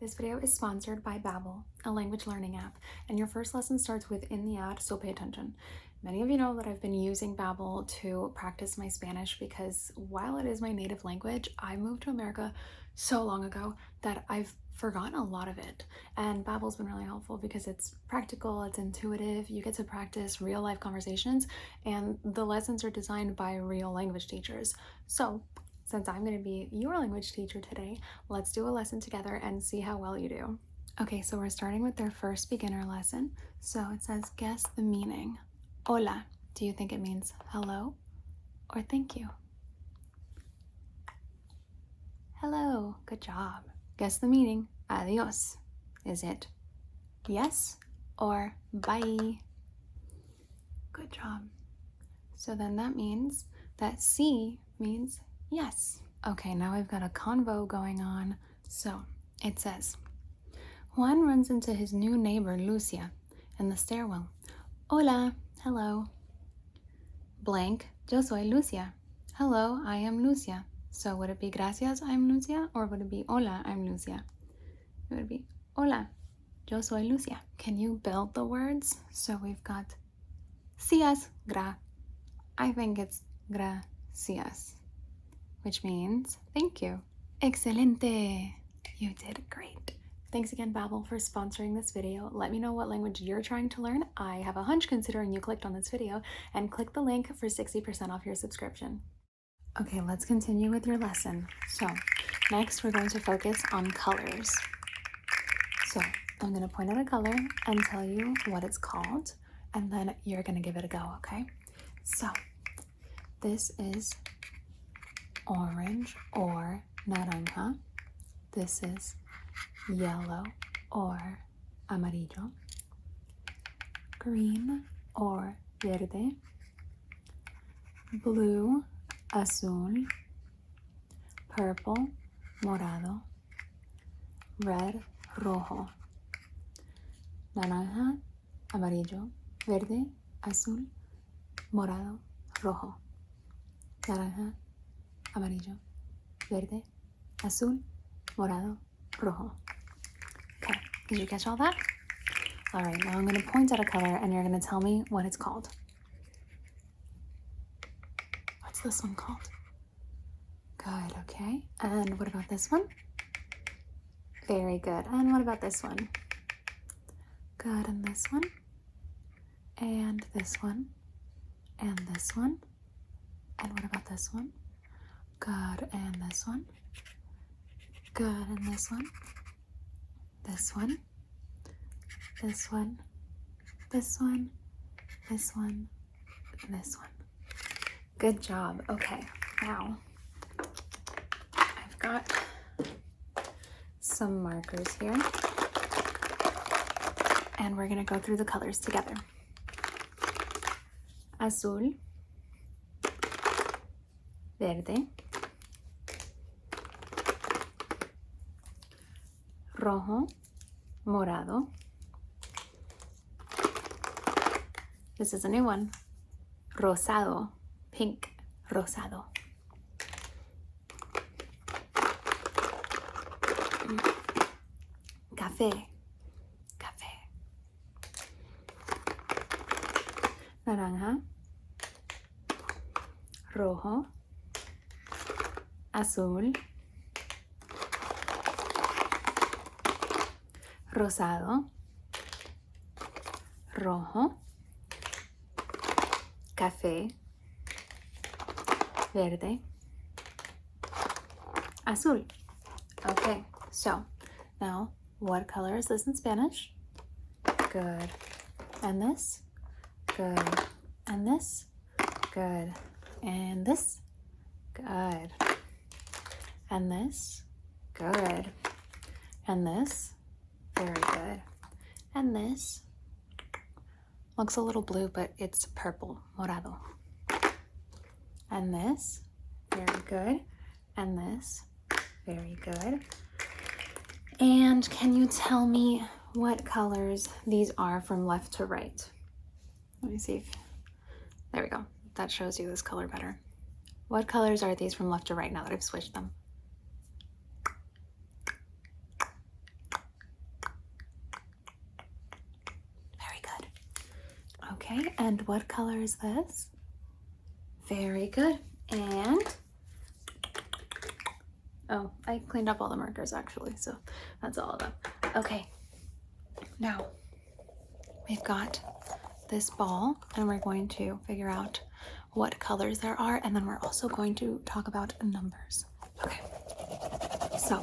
This video is sponsored by Babbel, a language learning app, and your first lesson starts within the ad, so pay attention. Many of you know that I've been using Babbel to practice my Spanish because while it is my native language, I moved to America so long ago that I've forgotten a lot of it. And Babbel's been really helpful because it's practical, it's intuitive, you get to practice real life conversations, and the lessons are designed by real language teachers. So since I'm going to be your language teacher today, let's do a lesson together and see how well you do. Okay, so we're starting with their first beginner lesson. So it says, guess the meaning. Hola, do you think it means hello or thank you? Hello, good job. Guess the meaning. Adios. Is it yes or bye? Good job. So then that means that sí means yes. Okay, now we've got a convo going on. So it says, Juan runs into his new neighbor, Lucia, in the stairwell. Hola, hello. Blank, yo soy Lucia. Hello, I am Lucia. So would it be gracias, I'm Lucia, or would it be hola, I'm Lucia? It would be hola, yo soy Lucia. Can you build the words? So we've got cias, I think it's gracias, which means thank you. Excelente! You did great. Thanks again, Babbel, for sponsoring this video. Let me know what language you're trying to learn. I have a hunch considering you clicked on this video, and click the link for 60% off your subscription. Okay, let's continue with your lesson. So next we're going to focus on colors. So I'm going to point at a color and tell you what it's called, and then you're going to give it a go, okay? So this is orange or naranja. This is yellow or amarillo. Green or verde. Blue, azul. Purple, morado. Red, rojo. Naranja, amarillo. Verde, azul. Morado, rojo. Naranja, amarillo, verde, azul, morado, rojo. Okay, did you catch all that? All right, now I'm going to point at a color and you're going to tell me what it's called. What's this one called? Good, okay. And what about this one? Very good. And what about this one? Good, and this one? And this one? And this one? And what about this one? Good, and this one? Good, and this one? This one? This one? This one? This one? And this one. Good job. Okay, now I've got some markers here, and we're gonna go through the colors together. Azul, verde, rojo, morado. This is a new one. Rosado, pink, rosado. Café, café. Naranja, rojo, azul, rosado, rojo, café, verde, azul. Okay, so now what color is this in Spanish? Good. And this? Good. And this? Good. And this? Good. And this? Good. And this? Very good. And this looks a little blue, but it's purple, morado. And this? Very good. And this? Very good. And can you tell me what colors these are from left to right? Let me see if, there we go. That shows you this color better. What colors are these from left to right now that I've switched them? Okay, and what color is this? Very good. And, oh, I cleaned up all the markers actually, so that's all of them. Okay, now we've got this ball and we're going to figure out what colors there are, and then we're also going to talk about numbers. Okay, so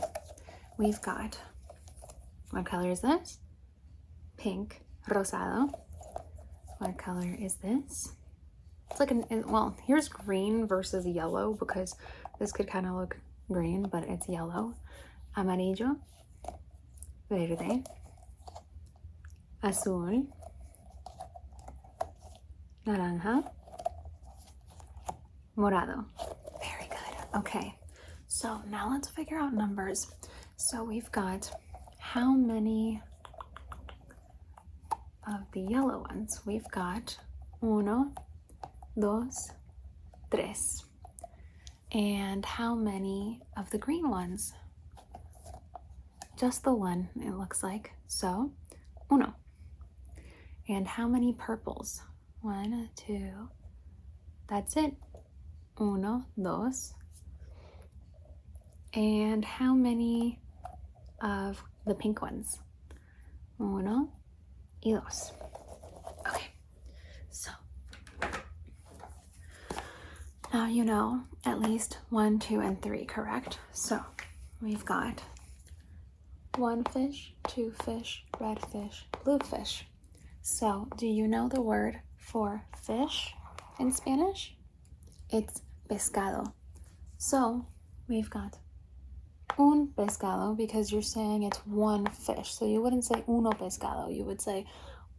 we've got, what color is this? Pink, rosado. What color is this? It's like well, here's green versus yellow because this could kind of look green, but it's yellow. Amarillo, verde, azul, naranja, morado. Very good. Okay, so now let's figure out numbers. So we've got how many of the yellow ones? We've got uno, dos, tres. And how many of the green ones? Just the one, it looks like. So, uno. And how many purples? One, two. That's it. Uno, dos. And how many of the pink ones? Uno y dos. Okay, so now you know at least 1, 2, and 3, correct? So we've got 1 fish, 2 fish, red fish, blue fish. So do you know the word for fish in Spanish? It's pescado. So we've got un pescado because you're saying it's one fish. So you wouldn't say uno pescado, you would say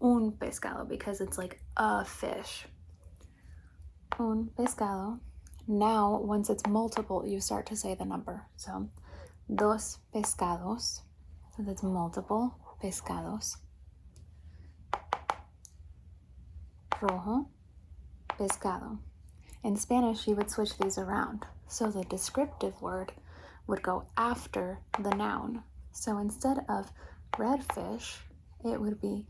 un pescado because it's like a fish. Un pescado. Now, once it's multiple, you start to say the number. So, dos pescados. So that's multiple pescados. Rojo pescado. In Spanish, you would switch these around. So the descriptive word would go after the noun. So instead of red fish, it would be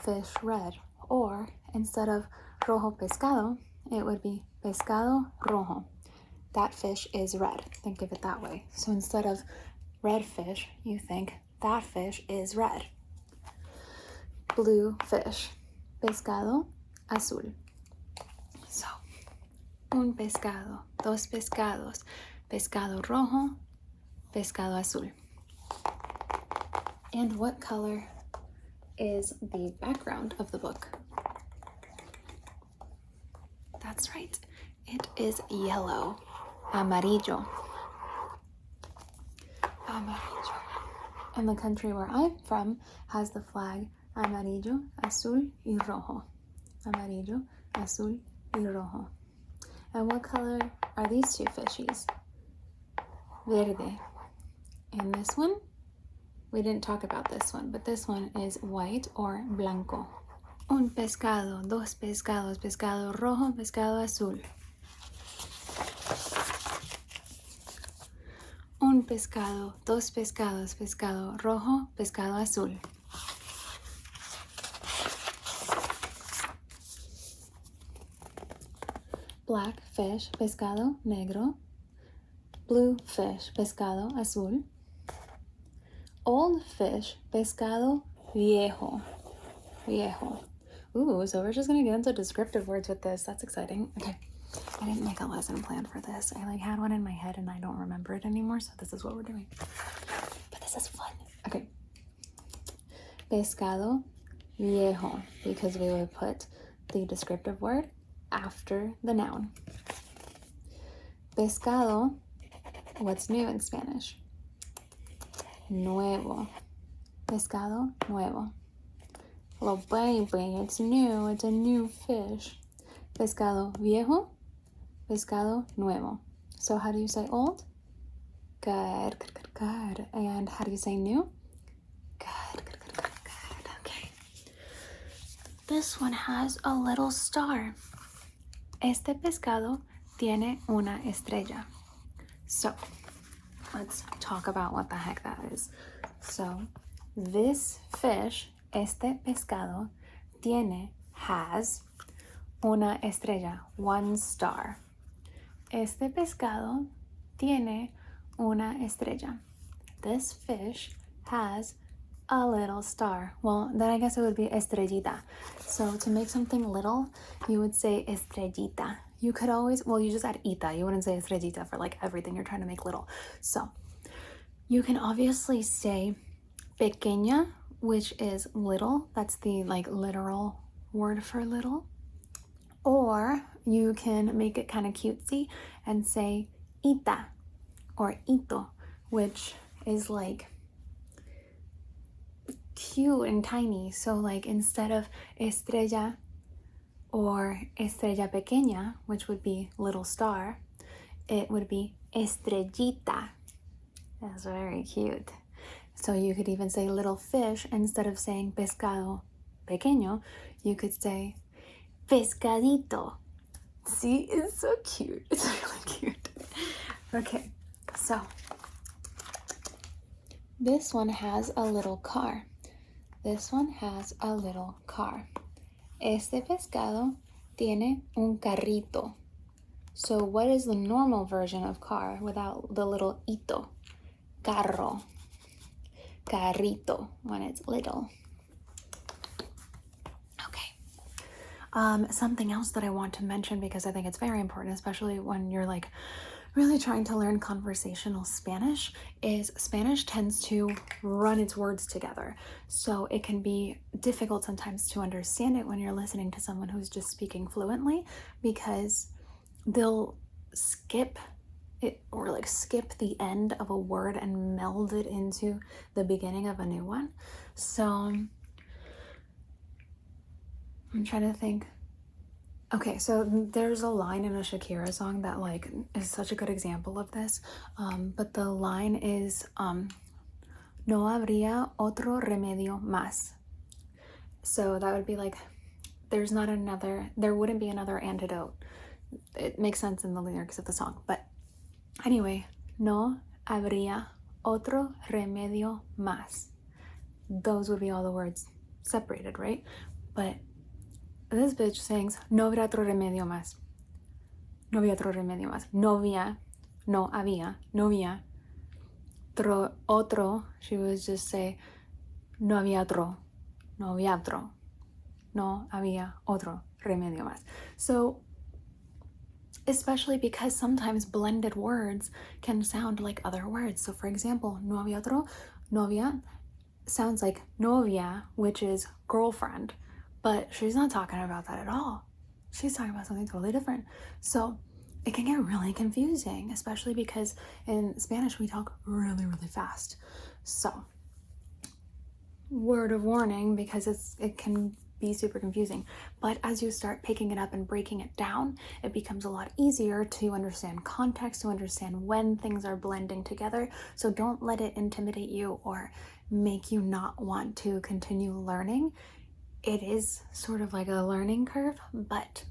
fish red. Or instead of rojo pescado, it would be pescado rojo. That fish is red. Think of it that way. So instead of red fish, you think that fish is red. Blue fish. Pescado azul. So, un pescado, dos pescados, pescado rojo, pescado azul. And what color is the background of the book? That's right. It is yellow. Amarillo. Amarillo. And the country where I'm from has the flag amarillo, azul, y rojo. Amarillo, azul, y rojo. And what color are these two fishies? Verde. And this one? We didn't talk about this one, but this one is white or blanco. Un pescado, dos pescados, pescado rojo, pescado azul. Un pescado, dos pescados, pescado rojo, pescado azul. Black fish, pescado negro. Blue fish, pescado azul. Old fish, pescado viejo. Viejo. Ooh, so we're just gonna get into descriptive words with this. That's exciting. Okay, I didn't make a lesson plan for this. I had one in my head and I don't remember it anymore, so this is what we're doing. But this is fun. Okay. Pescado viejo, because we would put the descriptive word after the noun. Pescado, what's new in Spanish? Nuevo. Pescado nuevo. Well, baby, it's new. It's a new fish. Pescado viejo. Pescado nuevo. So how do you say old? Good, good, good, good. And how do you say new? Good, good, good, good, good. Okay. This one has a little star. Este pescado tiene una estrella. So, let's talk about what the heck that is. So, this fish, este pescado, has una estrella, one star. Este pescado tiene una estrella. This fish has a little star. Well, then I guess it would be estrellita. So to make something little, you would say estrellita. You could always, well, you just add ita. You wouldn't say estrellita for like everything you're trying to make little. So you can obviously say pequeña, which is little. That's the like literal word for little. Or you can make it kind of cutesy and say ita or ito, which is like cute and tiny. So like instead of estrella or estrella pequeña, which would be little star, it would be estrellita. That's very cute. So you could even say little fish instead of saying pescado pequeño. You could say pescadito. See, it's so cute. It's really cute. Okay, so this one has a little car. This one has a little car. Este pescado tiene un carrito. So what is the normal version of car without the little ito? Carro. Carrito when it's little. Okay. Something else that I want to mention because I think it's very important, especially when you're like really trying to learn conversational Spanish, is Spanish tends to run its words together. So it can be difficult sometimes to understand it when you're listening to someone who's just speaking fluently because they'll skip it or like skip the end of a word and meld it into the beginning of a new one. So I'm trying to think. Okay, so there's a line in a Shakira song that like is such a good example of this, but the line is no habría otro remedio más. So that would be like there wouldn't be another antidote. It makes sense in the lyrics of the song, but anyway, no habría otro remedio más. Those would be all the words separated, right? But this bitch sings, no habrá otro remedio más. No había otro remedio más. No había. Otro, she would just say, no había otro. No había otro remedio más. So, especially because sometimes blended words can sound like other words. So for example, no había otro, novia sounds like novia, which is girlfriend. But she's not talking about that at all. She's talking about something totally different. So it can get really confusing, especially because in Spanish we talk really, really fast. So word of warning, because it can be super confusing. But as you start picking it up and breaking it down, it becomes a lot easier to understand context, to understand when things are blending together. So don't let it intimidate you or make you not want to continue learning. It is sort of like a learning curve, but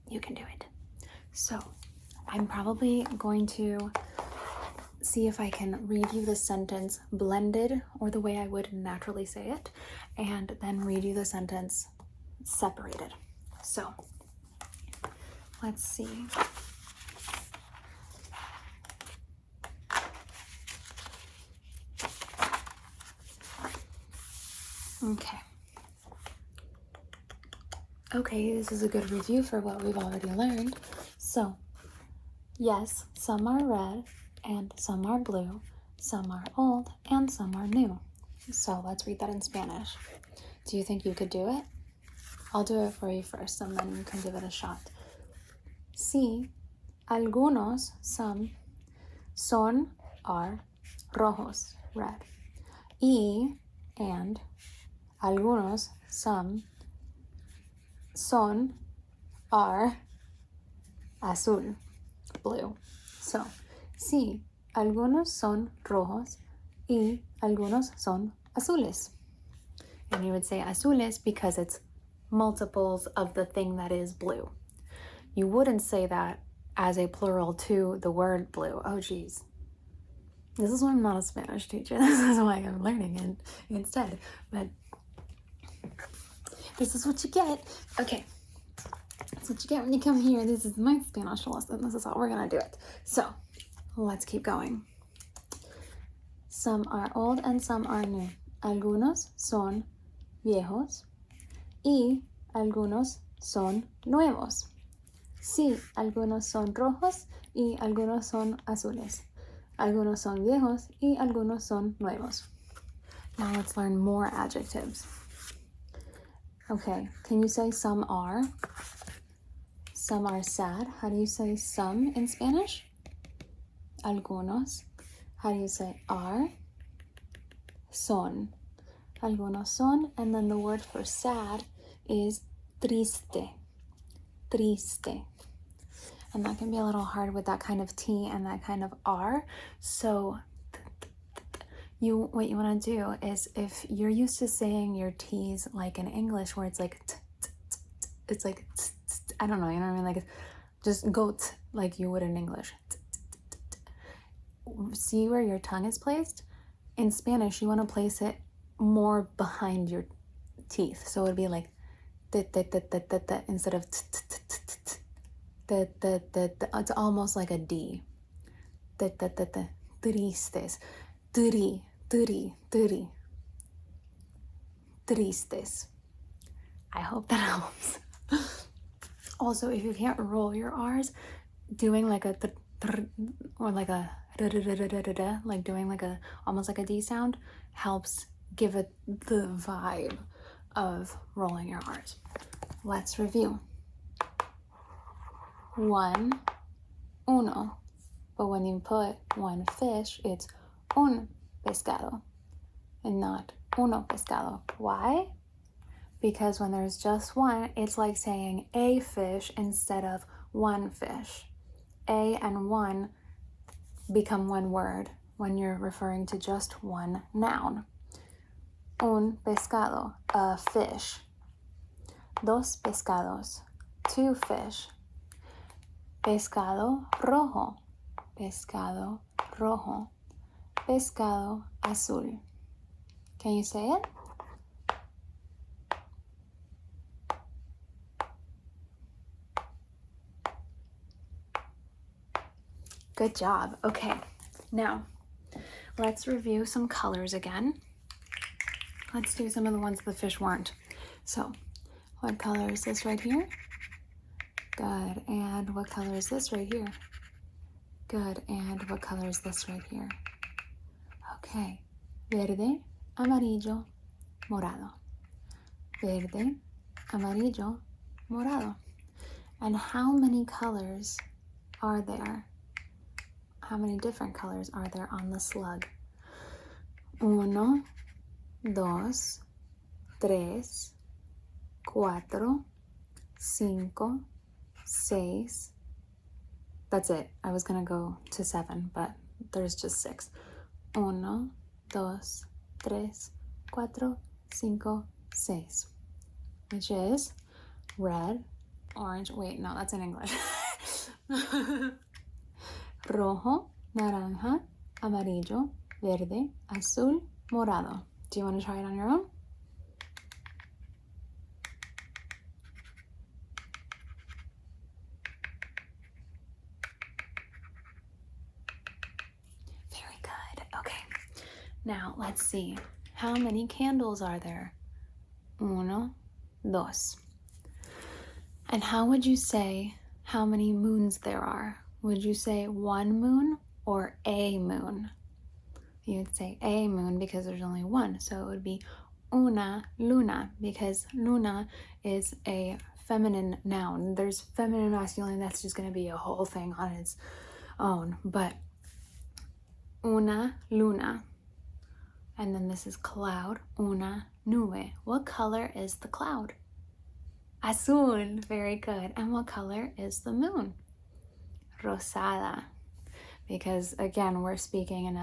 you can do it. So I'm probably going to see if I can read you the sentence blended or the way I would naturally say it, and then read you the sentence separated. So let's see. Okay, this is a good review for what we've already learned. So, yes, some are red and some are blue, some are old and some are new. So let's read that in Spanish. Do you think you could do it? I'll do it for you first and then you can give it a shot. Sí, algunos, some, son, are, rojos, red. Y, and, algunos, some, son, are, azul, blue. So, sí, algunos son rojos y algunos son azules. And you would say azules because it's multiples of the thing that is blue. You wouldn't say that as a plural to the word blue. Oh, geez. This is why I'm not a Spanish teacher. This is why I'm learning it instead. But this is what you get. Okay. That's what you get when you come here. This is my Spanish lesson. This is how we're gonna do it. So let's keep going. Some are old and some are new. Algunos son viejos y algunos son nuevos. Sí, algunos son rojos y algunos son azules. Algunos son viejos y algunos son nuevos. Now let's learn more adjectives. Okay, can you say some are? Some are sad. How do you say some in Spanish? Algunos. How do you say are? Son. Algunos son, and then the word for sad is triste. Triste. And that can be a little hard with that kind of T and that kind of R. So what you want to do is, if you're used to saying your T's like in English where it's like it's like I don't know, you know what I mean? Like, just go like you would in English. See where your tongue is placed? In Spanish, you want to place it more behind your teeth. So it'd be like instead of it's almost like a D. Tristes. Tristes. I hope that helps. Also, if you can't roll your R's, doing like a or like a like doing like a almost like a D sound helps give it the vibe of rolling your R's. Let's review. One, uno. But when you put one fish, it's un pescado and not uno pescado. Why? Because when there's just one, it's like saying a fish instead of one fish. A and one become one word when you're referring to just one noun. Un pescado, a fish. Dos pescados, two fish. Pescado rojo, pescado rojo. Pescado azul. Can you say it? Good job. Okay, now let's review some colors again. Let's do some of the ones the fish weren't. So, what color is this right here? Good. And what color is this right here? Good. And what color is this right here? Okay. Verde, amarillo, morado. Verde, amarillo, morado. And how many colors are there? How many different colors are there on the slug? Uno, dos, tres, cuatro, cinco, seis. That's it. I was gonna go to 7, but there's just 6. Uno, dos, tres, cuatro, cinco, seis. Which is red, orange. Wait, no, that's in English. Rojo, naranja, amarillo, verde, azul, morado. Do you want to try it on your own? Very good. Okay. Now, let's see. How many candles are there? Uno, dos. And how would you say how many moons there are? Would you say one moon or a moon? You'd say a moon because there's only one. So it would be una luna, because luna is a feminine noun. There's feminine, masculine. That's just going to be a whole thing on its own. But una luna. And then this is cloud. Una nube. What color is the cloud? Azul. Very good. And what color is the moon? Rosada. Because again, we're speaking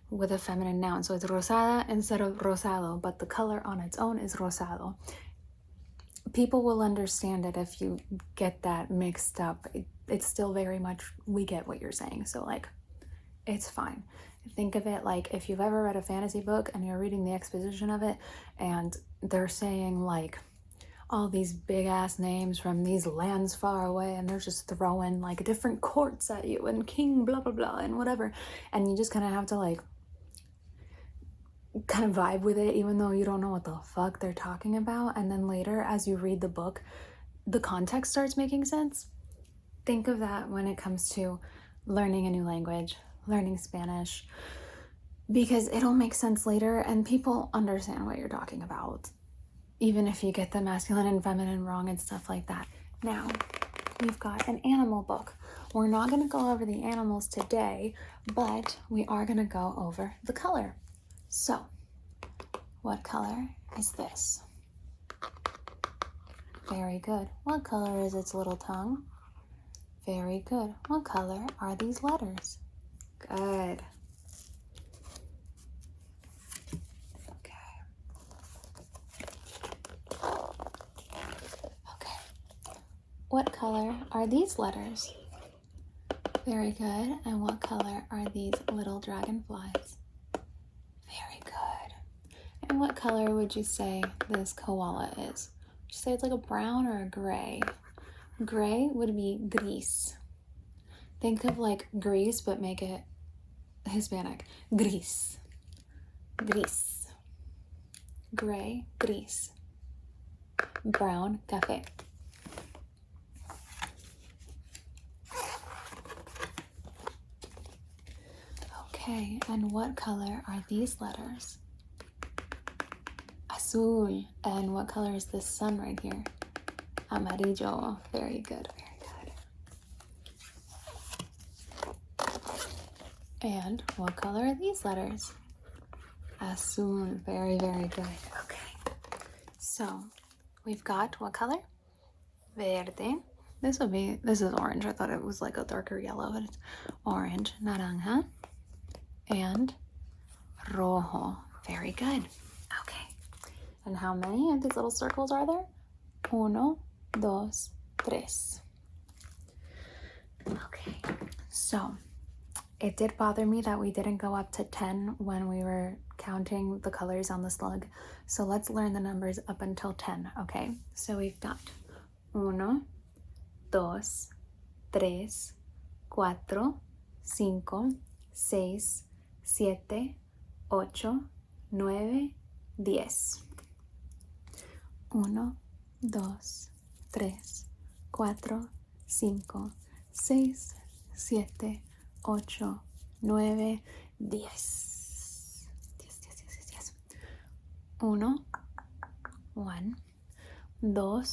with a feminine noun. So it's rosada instead of rosado, but the color on its own is rosado. People will understand it if you get that mixed up. It's still very much, we get what you're saying. So like, it's fine. Think of it like if you've ever read a fantasy book and you're reading the exposition of it and they're saying like, all these big ass names from these lands far away, and they're just throwing like different courts at you and king blah blah blah and whatever, and you just kind of have to like kind of vibe with it even though you don't know what the fuck they're talking about. And then later as you read the book, the context starts making sense. Think of that when it comes to learning a new language, learning Spanish, because it'll make sense later and people understand what you're talking about, even if you get the masculine and feminine wrong and stuff like that. Now, we've got an animal book. We're not going to go over the animals today, but we are going to go over the color. So, what color is this? Very good. What color is its little tongue? Very good. What color are these letters? Good. Okay. What color are these letters? Very good. And what color are these little dragonflies? Very good. And what color would you say this koala is? Would you say it's like a brown or a gray? Gray would be gris. Think of like Greece, but make it Hispanic. Gris. Gris. Gray, gris. Brown, café. Okay, and what color are these letters? Azul. And what color is this sun right here? Amarillo. Very good, very good. And what color are these letters? Azul. Very, very good. Okay. So, we've got what color? Verde. This is orange. I thought it was like a darker yellow, but it's orange. Naranja. And rojo. Very good. Okay. And how many of these little circles are there? Uno, dos, tres. Okay. So, it did bother me that we didn't go up to 10 when we were counting the colors on the slug. So let's learn the numbers up until 10, okay? So we've got uno, dos, tres, cuatro, cinco, seis, siete, ocho, nueve, 10. Uno, dos, tres, cuatro, cinco, seis, siete, 8, 9, 10. 1, 1, 2,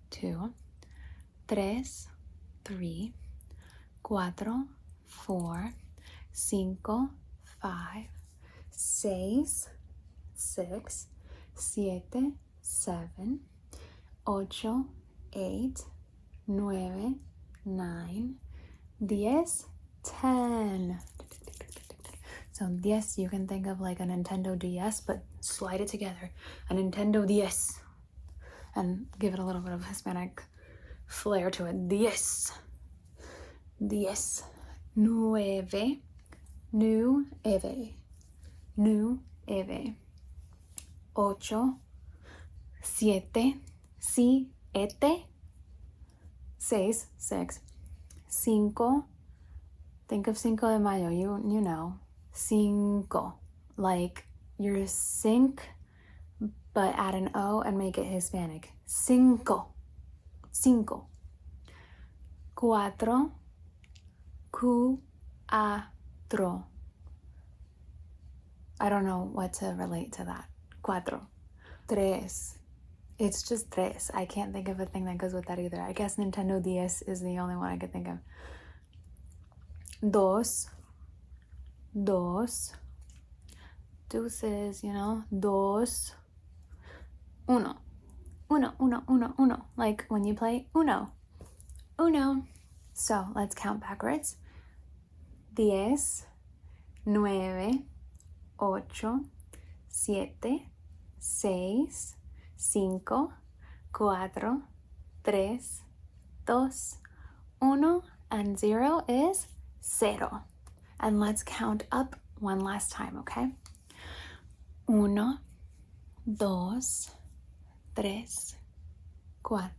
2, 3, 3, 4, 4, 5, 5, 6, 6, 7, 7, 8, 8, 9, 9, 10, 10. So 10, you can think of like a Nintendo DS, but slide it together. A Nintendo DS. And give it a little bit of Hispanic flair to it. 10. 10. 9. 9. 9. 8. 7. 7. 6. 6. 5. Think of Cinco de Mayo, you know. Cinco. Like your sink, but add an O and make it Hispanic. Cinco. Cinco. Cuatro. Cuatro. I don't know what to relate to that. Cuatro. Tres. It's just tres. I can't think of a thing that goes with that either. I guess Nintendo DS is the only one I could think of. Dos. Dos. Deuces, you know. Dos. Uno. Uno, uno, uno, uno. Like when you play Uno. Uno. So let's count backwards. 10, 9, 8, 7, 6, 5, 4, 3, 2, 1, and 0 is 0. And let's count up one last time, okay? 1, 2, 3, 4,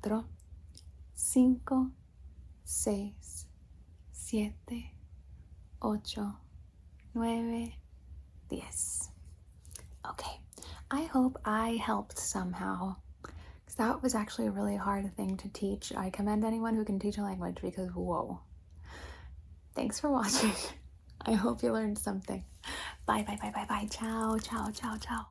5, 6, 7, 8, 9, 10. Okay, I hope I helped somehow, because that was actually a really hard thing to teach. I commend anyone who can teach a language because whoa. Thanks for watching. I hope you learned something. Bye, bye, bye, bye, bye. Ciao, ciao, ciao, ciao.